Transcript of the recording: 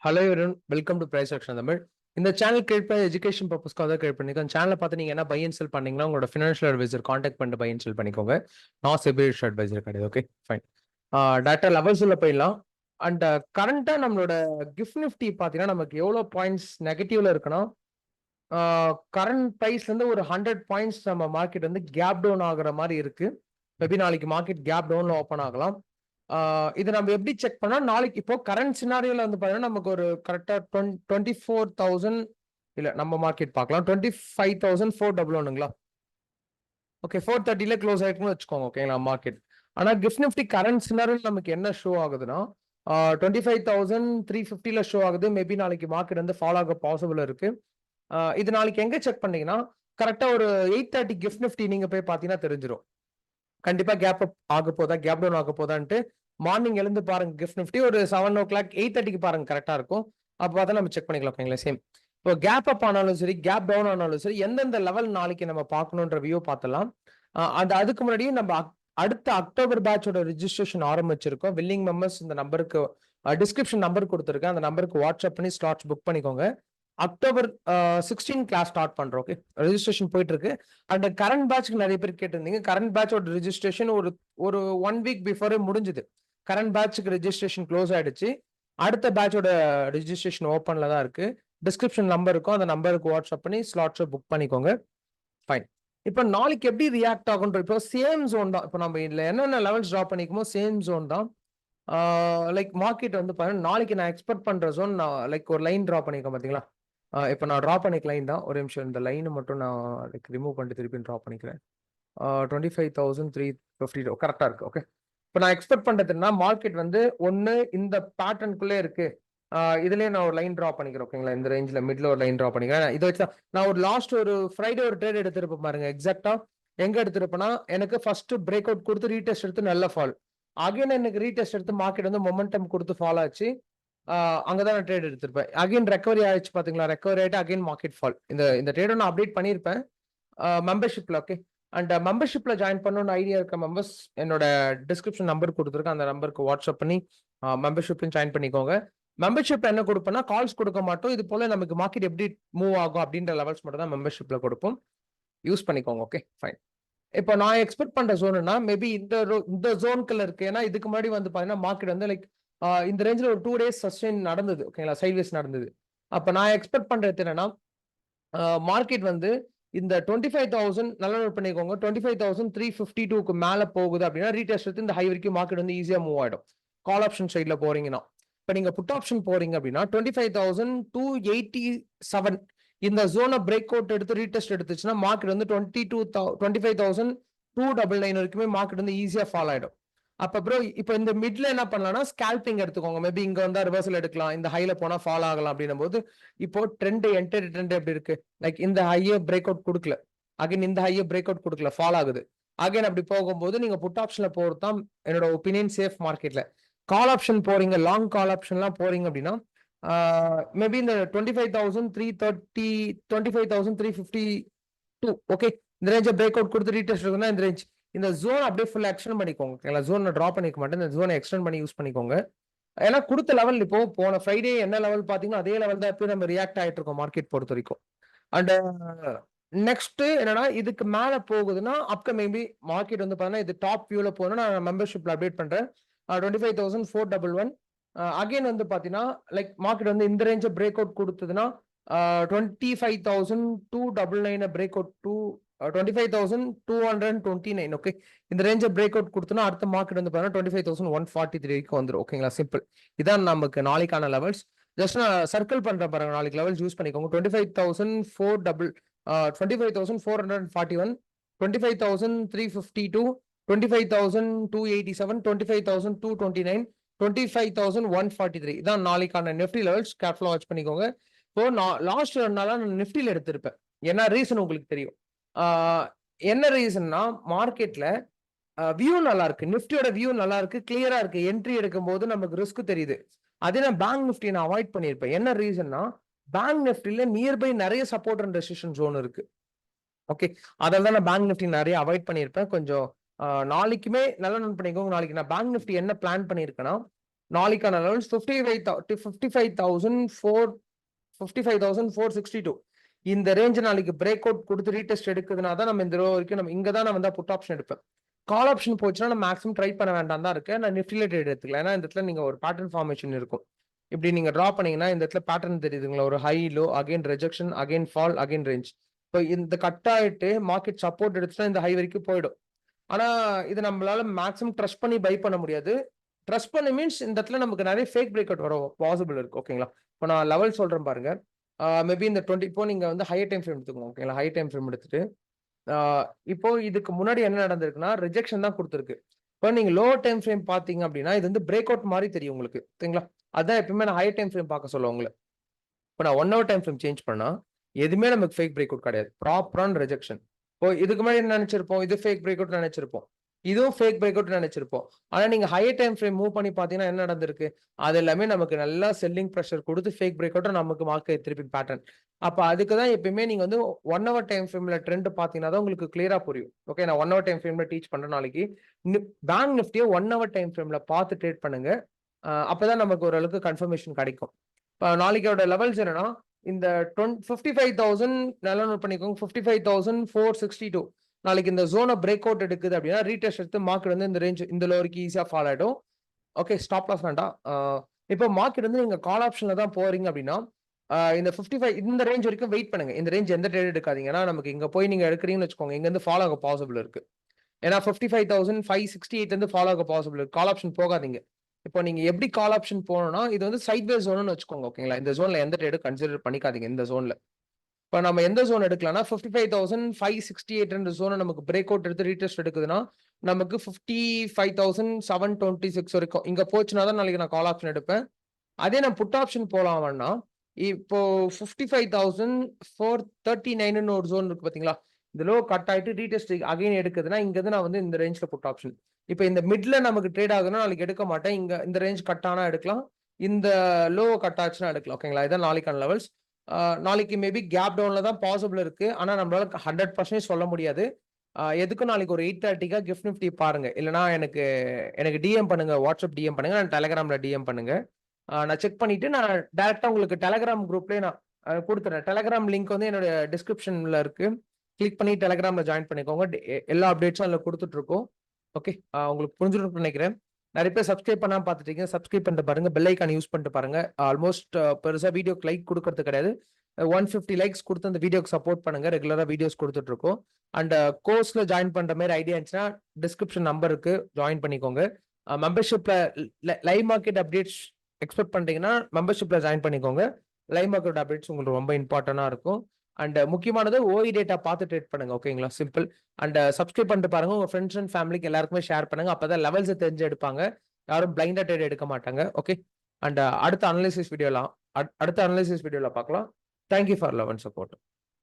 Hello everyone, welcome to price action Tamil. இந்த channel create பண்ண education பர்பஸ்க்காக தான் கிரியேட் பண்ணிருக்கேன். அந்த சேனலை பார்த்து நீங்க என்ன பை அண்ட் செல் பண்ணீங்கன்னா உங்களோட ஃபினான்ஷியல் அட்வைசர் காண்டாக்ட் பண்ணிட்டு பை அண்ட் செல் பண்ணிக்கோங்க. நான் செபிலிஷ் அட்வைசர் கிடையாது. Okay fine. டேட்டா லெவல்ஸ் உள்ள போயிடலாம். அண்ட் கரண்டா நம்மளோட கிஃப்ட் நிஃப்டி பார்த்தீங்கன்னா நமக்கு எவ்வளோ பாயிண்ட்ஸ் நெகட்டிவ்ல இருக்குன்னா, கரண்ட் பிரைஸ்ல இருந்து ஒரு 100 பாயிண்ட்ஸ் நம்ம மார்க்கெட் வந்து கேப் டவுன் ஆகுற மாதிரி இருக்கு. மேபி நாளைக்கு மார்க்கெட் கேப் டவுன்ல ஓப்பன் ஆகலாம். இது நம்ம எப்படி செக் பண்ணா நாளைக்கு இப்போ கரண்ட் சினாரியோல வந்து பாத்தீங்கன்னா நமக்கு ஒரு கரெக்டா 24,000 இல்ல நம்ம மார்க்கெட் பார்க்கலாம் 25,411ங்களா. ஓகே 430ல க்ளோஸ் ஆயிருக்குன்னு வச்சுக்கோங்க. ஓகேங்களா மார்க்கெட். ஆனா கிஃப்ட் நிஃப்டி கரண்ட் சினாரியோல நமக்கு என்ன ஷோ ஆகுதுன்னா 25,350ல ஷோ ஆகுது. மேபி நாளைக்கு மார்க்கெட் வந்து ஃபாலோ ஆக பாசிபிள் இருக்கு. இது நாளைக்கு எங்க செக் பண்ணீங்கன்னா கரெக்டா ஒரு 8:30 கிஃப்ட் நிஃப்டி நீங்க போய் பாத்தீங்கன்னா தெரிஞ்சிடும். கண்டிப்பா கேப் அப் ஆக போதா கேப் டவுன் ஆக போதான்ட்டு மார்னிங் எழுந்து பாருங்க. கிஃப்ட் நிஃப்டி ஒரு 7 o'clock 8:30க்கு பாருங்க கரெக்டா இருக்கும். அப்போ பார்த்தா நம்ம செக் பண்ணிக்கலாம். ஓகேங்களா சேம். இப்போ கேப் அப் ஆனாலும் சரி கேப் டவுன் ஆனாலும் சரி எந்தெந்த லெவல் நாளைக்கு நம்ம பார்க்கணுன்ற வியூ பார்த்தலாம். அதுக்கு முன்னாடியே நம்ம அடுத்த அக்டோபர் பேட்சோட ரிஜிஸ்ட்ரேஷன் ஆரம்பிச்சிருக்கோம். வில்லிங் மெம்பர்ஸ் இந்த நம்பருக்கு டிஸ்கிரிப்ஷன் நம்பர் கொடுத்துருக்கேன். அந்த நம்பருக்கு வாட்ஸ்அப் பண்ணி ஸ்லாட்ஸ் புக் பண்ணிக்கோங்க. அக்டோபர் 16 கிளாஸ் ஸ்டார்ட் பண்றோம். ஓகே ரெஜிஸ்ட்ரேஷன் போயிட்டு இருக்கு. அண்ட் கரண்ட் பேட்ச்க்கு நிறைய பேர் கேட்டிருந்தீங்க. கரண்ட் பேட்சோட ரிஜிஸ்ட்ரேஷன் ஒரு ஒரு 1 வீக் பிஃபோரே முடிஞ்சுது. கரண்ட் பேட்ச்க்கு ரெஜிஸ்ட்ரேஷன் க்ளோஸ் ஆயிடுச்சு. அடுத்த பேட்சோட ரெஜிஸ்ட்ரேஷன் ஓப்பன்ல தான் இருக்கு. டிஸ்கிரிப்ஷன் நம்பர் இருக்கும். அந்த நம்பருக்கு வாட்ஸ்அப் பண்ணி ஸ்லாட்ஸை புக் பண்ணிக்கோங்க. ஃபைன். இப்போ நாளைக்கு எப்படி ரியாக்ட் ஆகுன்ற இப்போ சேம் ஜோன் தான். இப்போ நம்ம இதுல என்னென்ன லெவல்ஸ் ட்ரா பண்ணிக்குமோ சேம் ஜோன் தான். லைக் மார்க்கெட் வந்து பாருங்க நாளைக்கு நான் எக்ஸ்பெக்ட் பண்ற ஜோன் நான் லைக் ஒரு லைன் ட்ரா பண்ணிருக்கேன் பாத்தீங்களா. இப்போ நான் ட்ரா பண்ணிக்க லைன் தான். ஒரு நிமிஷம் இந்த லைனை மட்டும் நான் லைக் ரிமூவ் பண்ணிட்டு திருப்பி ட்ரா பண்ணிக்கிறேன். 25,350 கரெக்டா இருக்கு. ஓகே இப்போ நான் எக்ஸ்பெக்ட் பண்றதுன்னா மார்க்கெட் வந்து ஒன்னு இந்த பேட்டர்னுக்குள்ளே இருக்கு. இதுலயே நான் ஒரு லைன் ட்ரா பண்ணிக்கிறேன். ஓகேங்களா இந்த ரேஞ்சில் மிட்ல ஒரு லைன் ட்ரா பண்ணிக்கிறேன். இதை வச்சு நான் ஒரு லாஸ்ட் ஒரு ஃப்ரைடே ஒரு ட்ரேட் எடுத்திருப்பேன் பாருங்க. எக்ஸாக்டா எங்க எடுத்திருப்பேன்னா எனக்கு ஃபர்ஸ்ட் பிரேக் அவுட் கொடுத்து ரீடெஸ்ட் எடுத்து நல்ல ஃபால். அகைன் எனக்கு ரீடெஸ்ட் எடுத்து மார்க்கெட் வந்து மொமெண்டம் கொடுத்து ஃபால் ஆச்சு. அங்கதான் நான் ட்ரேட் எடுத்திருப்பேன். அகைன் ரெக்கவரி ஆயிடுச்சு பாத்தீங்களா. ரெக்கவரி ஆயிட்டு அகைன் மார்க்கெட் ஃபால். இந்த ட்ரேட நான் அப்டேட் பண்ணியிருப்பேன் மெம்பர்ஷிப்ல. ஓகே அண்ட் மெம்பர்ஷிப்ல ஜாயின் பண்ணணும்னு ஐடியா இருக்க மெம்பர்ஸ் என்னோட டிஸ்கிரிப்ஷன் நம்பர் கொடுத்துருக்கேன். அந்த நம்பருக்கு வாட்ஸ்அப் பண்ணி மெம்பர்ஷிப்லையும் ஜாயின் பண்ணிக்கோங்க. மெம்பர்ஷிப் என்ன கொடுப்போம்னா கால்ஸ் கொடுக்க மாட்டோம். இது போல நமக்கு மார்க்கெட் எப்படி மூவ் ஆகும் அப்படின்ற லெவல்ஸ் மட்டும் தான் மெம்பர்ஷிப்ல கொடுப்போம். யூஸ் பண்ணிக்கோங்க. Okay fine. இப்போ நான் எக்ஸ்பெக்ட் பண்ற ஜோன்னா மேபி இந்த ஜோனுக்குள்ள இருக்கு. ஏன்னா இதுக்கு முன்னாடி வந்து பாத்தீங்கன்னா மார்க்கெட் வந்து லைக் இந்த ரேஞ்சில் ஒரு 2 days சஸ்டெயின் நடந்தது. ஓகேங்களா சைட்வேஸ் நடந்தது. அப்ப நான் எக்ஸ்பெக்ட் பண்றது என்னன்னா மார்க்கெட் வந்து இந்த 25,000 நல்லா நோட் பண்ணிக்கோங்க. 25,352க்கு மேல போகுது அப்படின்னா ரீடெஸ்ட் எடுத்து இந்த ஹை வரைக்கும் மார்க்கெட் வந்து ஈஸியா மூவ் ஆயிடும். கால் ஆப்ஷன் சைட்ல போறீங்கன்னா இப்ப நீங்க புட் ஆப்ஷன் போறீங்க அப்படின்னா 25,287 இந்த ஜோனை பிரேக் அவுட் எடுத்து ரீடெஸ்ட் எடுத்துச்சுன்னா மார்க்கெட் வந்து 25,299 வரைக்குமே மார்க்கெட் வந்து ஈஸியா ஃபால் ஆயிடும். அப்ப ப்ரோ இப்போ இந்த மிட்ல என்ன பண்ணலாம்னா ஸ்கேல்பிங் எடுத்துக்கோங்க. மேபி இங்க வந்தா ரிவர்சல் எடுக்கலாம். இந்த ஹைல போனா ஃபால் ஆகலாம் அப்படின்னும் போது இப்போ என்டர் ட்ரெண்ட் எப்படி இருக்கு. லைக் இந்த ஹையை பிரேக் அவுட் கொடுக்கல. அகைன் இந்த ஹையை பிரேக் அவுட் கொடுக்கல. ஃபால் ஆகுது. அகைன் அப்படி போகும்போது நீங்க புட் ஆப்ஷன்ல போறது தான் என்னோட ஒப்பீனியன் சேஃப் மார்க்கெட்ல. கால் ஆப்ஷன் போறீங்க லாங் கால் ஆப்ஷன்லாம் போறீங்க அப்படின்னா மேபி இந்த 25,330 25,352 ஓகே இந்த ரேஞ்சை பிரேக் அவுட் கொடுத்து ரீடெஸ்ட் இருக்குன்னா இந்த ரேஞ்ச் இந்த ஜோன் அப்படியே ஃபுல் எக்ஸ்டெண்ட் பண்ணிக்கோங்க. ஜோனை ட்ரா பண்ணிக்க மாட்டேன். இந்த ஜோனை எக்ஸ்டெண்ட் பண்ணி யூஸ் பண்ணிக்கோங்க. ஏன்னா கொடுத்த லெவல் இப்போ போன ஃப்ரைடே என்ன லெவல் பாத்தீங்கன்னா அதே லெவல் தான் எப்பயும் நம்ம ரியாக்ட் ஆயிட்டு இருக்கோம் மார்க்கெட் பொறுத்த வரைக்கும். அண்ட் நெக்ஸ்ட் என்னன்னா இதுக்கு மேல போகுதுன்னா மேபி மார்க்கெட் வந்து பாத்தீங்கன்னா இது டாப் வியூல போகணும்னா நான் மெம்பர்ஷிப்ல அப்டேட் பண்றேன். 25,411 அகைன் வந்து பாத்தீங்கன்னா லைக் மார்க்கெட் வந்து இந்த ரேஞ்சை பிரேக் அவுட் கொடுத்ததுன்னா 25,299 பிரேக் அவுட் 25,229 ஓகே இந்த ரேஞ்சை பிரேக் அவுட் கொடுத்தோம்னா அடுத்த மார்க்கெட் வந்து பாத்தீங்கன்னா 25,143 வரைக்கும் வந்துடும். ஓகேங்களா சிம்பிள். இதான் நமக்கு நாளைக்கான லெவல்ஸ். ஜஸ்ட் நான் சர்க்கிள் பண்றேன் பாருங்க. நாளைக்கு லெவல்ஸ் யூஸ் பண்ணிக்கோங்க. 25,441 25,352 25,287 25,229 25,143 இதான் நாளைக்கான நிஃப்டி லெவல்ஸ். கேர்ஃபுல்லா வாட்ச் பண்ணிக்கோங்க. இப்போ நான் லாஸ்ட் 2 நாளா நான் நிஃப்டில எடுத்திருப்பேன். என்ன ரீசன் உங்களுக்கு தெரியும். என்ன ரீசன்னா மார்க்கெட்ல வியூ நல்லா இருக்கு. நிஃப்டியோட வியூ நல்லா இருக்கு. கிளியரா இருக்கு. என்ட்ரி எடுக்கும் போது நமக்கு ரிஸ்க் தெரியுது. அதே நான் பேங்க் நிஃப்டி நான் அவாய்ட் பண்ணியிருப்பேன். என்ன ரீசன்னா பேங்க் நிஃப்டில நியர்பை நிறைய சப்போர்ட் அண்ட் ரெசிஸ்டன்ஸ் ஜோன் இருக்கு. ஓகே அதனால தான் நான் பேங்க் நிஃப்டி நிறைய அவாய்ட் பண்ணியிருப்பேன். கொஞ்சம் நாளைக்குமே நல்லா நோட் பண்ணிக்கோங்க. நாளைக்கு நான் பேங்க் நிஃப்டி என்ன பிளான் பண்ணியிருக்கேன்னா நாளைக்கான லெவல்ஸ் 55,462 இந்த ரேஞ்ச் நாளைக்கு பிரேக் அவுட் கொடுத்து ரீடெஸ்ட் எடுக்குதுன்னா தான் நம்ம இந்த ரோ வரைக்கும் நம்ம இங்க தான் நான் வந்து புட் ஆப்ஷன் எடுப்பேன். கால் ஆப்ஷன் போச்சுன்னா நம்ம மேக்ஸிமம் ட்ரை பண்ண வேண்டாம் தான் இருக்கு. நான் நிஃப்டில ட்ரேட் எடுத்துக்கலாம். ஏன்னா இந்த இடத்துல நீங்க ஒரு பேட்டர்ன் ஃபார்மேஷன் இருக்கும். இப்படி நீங்க டிரா பண்ணீங்கன்னா இந்த இடத்துல பேட்டர்ன் தெரியுதுங்களா, ஒரு high low again rejection again fall again range. இப்போ இந்த கட் ஆயிட்டு மார்க்கெட் சப்போர்ட் எடுத்துட்டா இந்த ஹை வரைக்கும் போயிடும். ஆனா இது நம்மளால மேக்ஸிமம் ட்ரஸ்ட் பண்ணி பை பண்ண முடியாது. ட்ரஸ்ட் பண்ண மீன்ஸ் இந்த இடத்துல நமக்கு நிறைய ஃபேக் பிரேக் அவுட் வர பாசிபிள் இருக்கு. ஓகேங்களா, இப்போ நான் லெவல் சொல்றேன் பாருங்க. மேபி இந்த 20 இப்போ நீங்க வந்து ஹையர் டைம் ஃப்ரேம் எடுத்துக்கோங்க. ஓகேங்களா, ஹை டைம் ஃப்ரேம் எடுத்துட்டு இப்போ இதுக்கு முன்னாடி என்ன நடந்திருக்குன்னா ரிஜெக்ஷன் தான் கொடுத்துருக்கு. இப்போ நீங்க லோவர் டைம் ஃப்ரேம் பாத்தீங்க அப்படின்னா இது வந்து பிரேக் அவுட் மாதிரி தெரியும் உங்களுக்கு. சரிங்களா, அதான் எப்பவுமே நான் ஹையர் டைம் ஃப்ரேம் பார்க்க சொல்லுவேன் உங்களை. இப்போ நான் 1 ஹவர் டைம் ஃப்ரேம் சேஞ்ச் பண்ணா எதுவுமே நமக்கு ஃபேக் பிரேக் அவுட் கிடையாது, ப்ராப்பரான ரிஜெக்ஷன். இப்போ இதுக்கு முன்னாடி என்ன நினைச்சிருப்போம், இது ஃபேக் பிரேக் அவுட் நினைச்சிருப்போம், இதுவும் ஃபேக் பிரேக் அவுட் நினைச்சிருப்போம். ஆனா நீங்க ஹையர் டைம் ஃப்ரேம் மூவ் பண்ணி பாத்தீங்கன்னா என்ன நடந்திருக்கு, அது எல்லாமே நமக்கு நல்லா செல்லிங் ப்ரெஷர் கொடுத்து ஃபேக் பிரேக் அவுட் நமக்கு மார்க்கெட் திருப்பி பேட்டர்ன். அப்ப அதுக்கு தான் எப்பயுமே நீங்க வந்து 1 ஹவர் டைம் ஃப்ரேம்ல ட்ரெண்ட் பாத்தீங்கன்னா தான் உங்களுக்கு கிளியரா புரியும். ஓகே, நான் 1 ஹவர் டைம் ஃப்ரேம்ல டீச் பண்ற நாளைக்கு பேங்க் நிஃப்டியை 1 ஹவர் டைம் ஃப்ரேம்ல பார்த்து ட்ரேட் பண்ணுங்க. அப்பதான் நமக்கு ஓரளவுக்கு கன்ஃபர்மேஷன் கிடைக்கும். இப்போ நாளைக்கோட லெவல்ஸ் என்னன்னா இந்த 55,000 நல்லா நோட் பண்ணிக்கோங்க, 55,462 நாளைக்கு இந்த ஜோனை பிரேக் அவுட் எடுக்குது அப்படின்னா ரீடெஸ்ட் எடுத்து மார்க்கெட் வந்து இந்த ரேஞ்ச் இந்த லோருக்கு ஈஸியா ஃபால் ஆயிடும். ஓகே, ஸ்டாப் லாஸ் வேண்டாம். இப்போ மார்க்கெட் வந்து நீங்க கால் ஆப்ஷன்ல தான் போறீங்க அப்படின்னா இந்த 55 இந்த ரேஞ்ச் வரைக்கும் வெயிட் பண்ணுங்க. இந்த ரேஞ்ச் எந்த ட்ரேட் எடுக்காதீங்க. ஏன்னா நமக்கு இங்க போய் நீங்க எடுக்கிறீங்கன்னு வச்சுக்கோங்க, இங்க இருந்து ஃபாலோ ஆக பாசிபிள் இருக்கு. ஏன்னா 55,568 இருந்து ஃபாலோ ஆக பாசிபிள் இருக்கு. கால் ஆப்ஷன் போகாதீங்க. இப்போ நீங்க எப்படி கால் ஆப்ஷன் போகணும்னா இது வந்து சைட் வேஸ் ஜோன்னு வச்சுக்கோங்க. ஓகேங்களா, இந்த ஜோன்ல எந்த ட்ரேடும் கன்சிடர் பண்ணிக்காதீங்க. இந்த ஜோன்ல இப்போ நம்ம எந்த ஜோன் எடுக்கலாம்னா 55,568 ஜோனை நமக்கு பிரேக் அவுட் எடுத்து ரீடெஸ்ட் எடுக்குதுன்னா நமக்கு 55,726 வரைக்கும் இங்க போச்சுன்னா தான் நாளைக்கு நான் கால் ஆப்ஷன் எடுப்பேன். அதே நான் புட் ஆப்ஷன் போலாம்னா இப்போ 55,439 ஒரு ஜோன் இருக்கு பாத்தீங்களா, இந்த லோ கட் ஆயிட்டு ரீடெஸ்ட் அகைன் எடுக்குதுன்னா இங்க நான் வந்து இந்த ரேஞ்ச்ல புட் ஆப்ஷன். இப்போ இந்த மிட்ல நமக்கு ட்ரேட் ஆகுதுன்னா நாளைக்கு எடுக்க மாட்டேன். இங்க இந்த ரேஞ்ச் கட் ஆனா எடுக்கலாம், இந்த லோ கட் ஆச்சுன்னா எடுக்கலாம். ஓகேங்களா, இதான் நாளைக்கான லெவல்ஸ். நாளைக்கு மேபி கேப் டவுன்ல தான் பாசிபிள் இருக்கு. ஆனா நம்மளால 100% சொல்ல முடியாது. எதுக்கும் நாளைக்கு ஒரு 8:30க்கா கிஃப்ட் நிஃப்டி பாருங்க. இல்லைன்னா எனக்கு எனக்கு டிஎம் பண்ணுங்க, வாட்ஸ்அப் டிஎம் பண்ணுங்க, நான் டெலகிராம்ல டிஎம் பண்ணுங்க. நான் செக் பண்ணிட்டு நான் டைரக்டா உங்களுக்கு டெலகிராம் குரூப்லயே நான் கொடுத்துறேன். டெலகிராம் லிங்க் வந்து என்னோட டிஸ்கிரிப்ஷன்ல இருக்கு. கிளிக் பண்ணி டெலகிராம்ல ஜாயின் பண்ணிக்கோங்க. எல்லா அப்டேட்ஸும் அதில் கொடுத்துட்டு இருக்கோம். ஓகே, உங்களுக்கு புரிஞ்சிருக்கும்னு நினைக்கிறேன். நிறைய பேர் சப்ஸ்கிரைப் பண்ணாம பார்த்துட்டீங்க, சப்ஸ்கிரைப் பண்ணிட்டு பாருங்க, பெல் ஐக்கான் யூஸ் பண்ணிட்டு பாருங்க. ஆல்மோஸ்ட் பெருசா வீடியோக்கு லைக் கொடுக்கறது கிடையாது. 150 லைக்ஸ் கொடுத்து அந்த வீடியோக்கு சப்போர்ட் பண்ணுங்க. ரெகுலரா வீடியோஸ் கொடுத்துட்டு இருக்கோம். அண்ட் கோர்ஸ்ல ஜாயின் பண்ற மாதிரி ஐடியா இருந்துச்சுன்னா டிஸ்கிரிப்ஷன் நம்பருக்கு ஜாயின் பண்ணிக்கோங்க. மெம்பர்ஷிப்ல லைவ் மார்க்கெட் அப்டேட்ஸ் எக்ஸ்பெக்ட் பண்றீங்கன்னா மெம்பர்ஷிப்ல ஜாயின் பண்ணிக்கோங்க. லைவ் மார்க்கெட் அப்டேட்ஸ் உங்களுக்கு ரொம்ப இம்பார்ட்டன்டா இருக்கும். அண்ட் முக்கியமானது ஓஇ டேட்டா பார்த்து ட்ரேட் பண்ணுங்க. ஓகேங்களா, சிம்பிள். அண்ட் சப்ஸ்கிரைப் பண்ணிட்டு பாருங்க, உங்க ஃப்ரெண்ட்ஸ் அண்ட் ஃபேமிலிக்கு எல்லாருக்குமே ஷேர் பண்ணுங்க. அப்பதான் லெவல்ஸ் தெரிஞ்சு எடுப்பாங்க, யாரும் பிளைண்டா ட்ரேட் எடுக்க மாட்டாங்க. ஓகே, அண்ட் அடுத்த அனலிசிஸ் வீடியோல பார்க்கலாம். Thank you for love and support.